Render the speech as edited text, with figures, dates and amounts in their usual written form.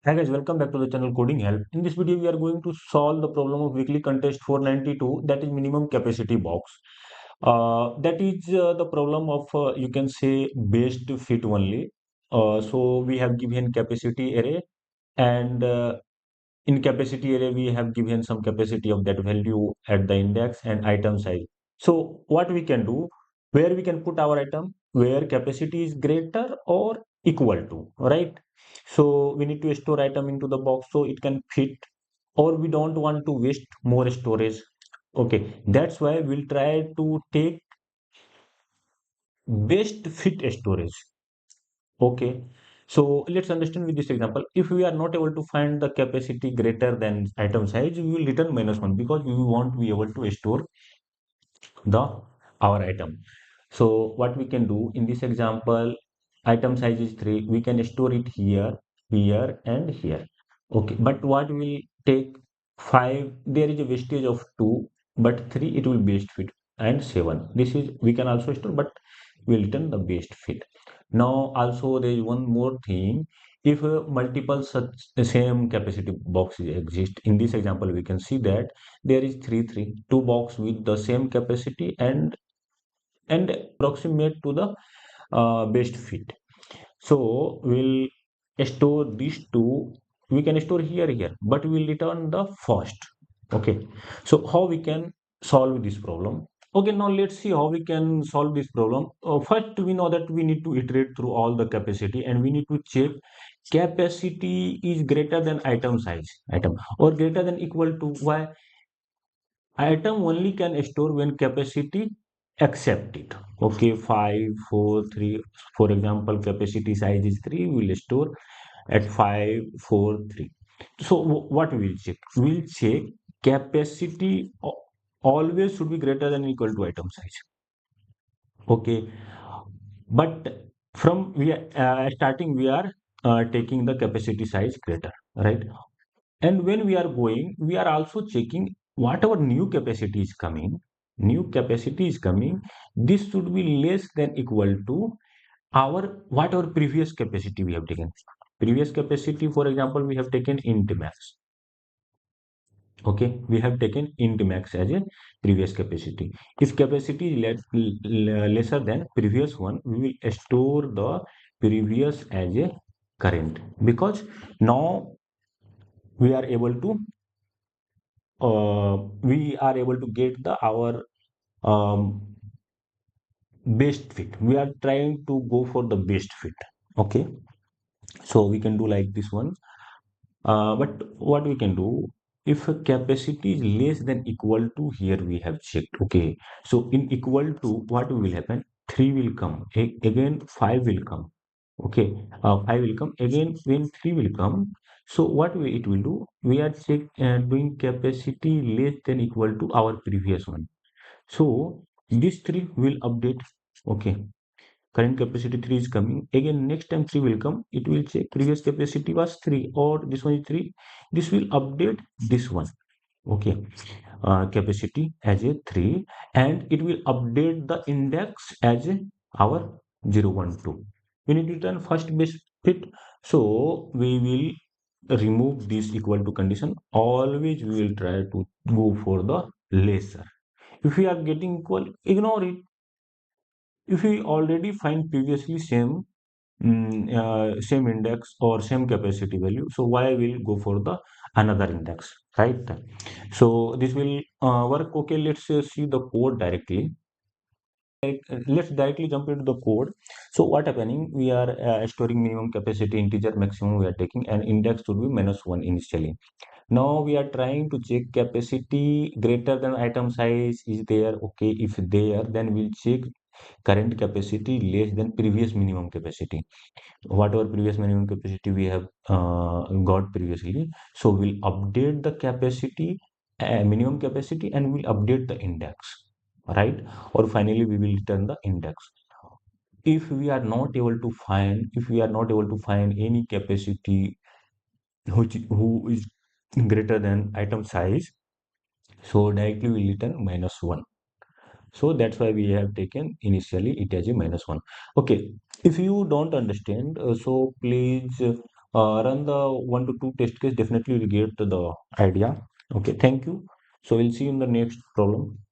Hi guys, welcome back to the channel Coding Help. In this video, we are going to solve the problem of weekly contest 492, that is minimum capacity box. That is the problem of you can say based fit only. So we have given capacity array, and in capacity array we have given some capacity of that value at the index and item size. So what we can do, where we can put our item, where capacity is greater or equal to, right? So we need to store item into the box so it can fit, or we don't want to waste more storage. Okay, that's why we'll try to take best fit storage. Okay, so let's understand with this example. If we are not able to find the capacity greater than item size, we will return -1 because we won't be able to store the our item. So what we can do in this example, item size is 3. We can store it here, here, and here. Okay, but what will take 5? There is a wastage of 2, but 3 it will best fit, and 7. This is we can also store, but we'll return the best fit. Now also there is one more thing. If multiple such same capacity boxes exist, in this example we can see that there is two box with the same capacity and approximate to the best fit. So we'll store these two. We can store here, but we'll return the first. Okay. So how we can solve this problem? Okay, now let's see how we can solve this problem. First, we know that we need to iterate through all the capacity, and we need to check capacity is greater than item size, item, or greater than equal to. Why? Item only can store when capacity accept it. Okay, 5, 4, 3. For example, capacity size is 3. We'll store at 5, 4, 3. So what we'll check? We'll check capacity always should be greater than equal to item size. Okay, but from we are starting we are taking the capacity size greater, right? And when we are going, we are also checking whatever new capacity is coming. New capacity is coming. This should be less than equal to our whatever previous capacity we have taken. Previous capacity, for example, we have taken int max. Okay, we have taken int max as a previous capacity. If capacity is lesser than previous one, we will store the previous as a current, because now we are able to get the our um, best fit. We are trying to go for the best fit. Okay, so we can do like this one. But what we can do, if a capacity is less than equal to, here we have checked. Okay, so in equal to, what will happen? 3 will come. Again 5 will come. Okay, 5 will come again when 3 will come. So what it will do? We are doing capacity less than equal to our previous one. So this 3 will update. Okay, current capacity 3 is coming again. Next time 3 will come, it will say previous capacity was 3, or this one is 3. This will update this one. Okay, capacity as a 3, and it will update the index as a our 0, 1, 2. We need to return first base fit. So we will remove this equal to condition. Always we will try to go for the lesser. If we are getting equal, ignore it. If we already find previously same index or same capacity value, so why will go for the another index, right? So this will work. Okay, let's see the code directly. Let's directly jump into the code. So what happening, we are storing minimum capacity integer, maximum we are taking, and index should be -1 initially. Now we are trying to check capacity greater than item size is there. Okay, if there, then we'll check current capacity less than previous minimum capacity. Whatever previous minimum capacity we have got previously, so we'll update the capacity, minimum capacity, and we'll update the index, right? Or finally we will return the index. If we are not able to find, any capacity who is greater than item size, so directly we return -1. So that's why we have taken initially it as a -1. Okay, if you don't understand, so please run the 1 to 2 test case, definitely you'll get the idea. Okay, thank you. So we'll see you in the next problem.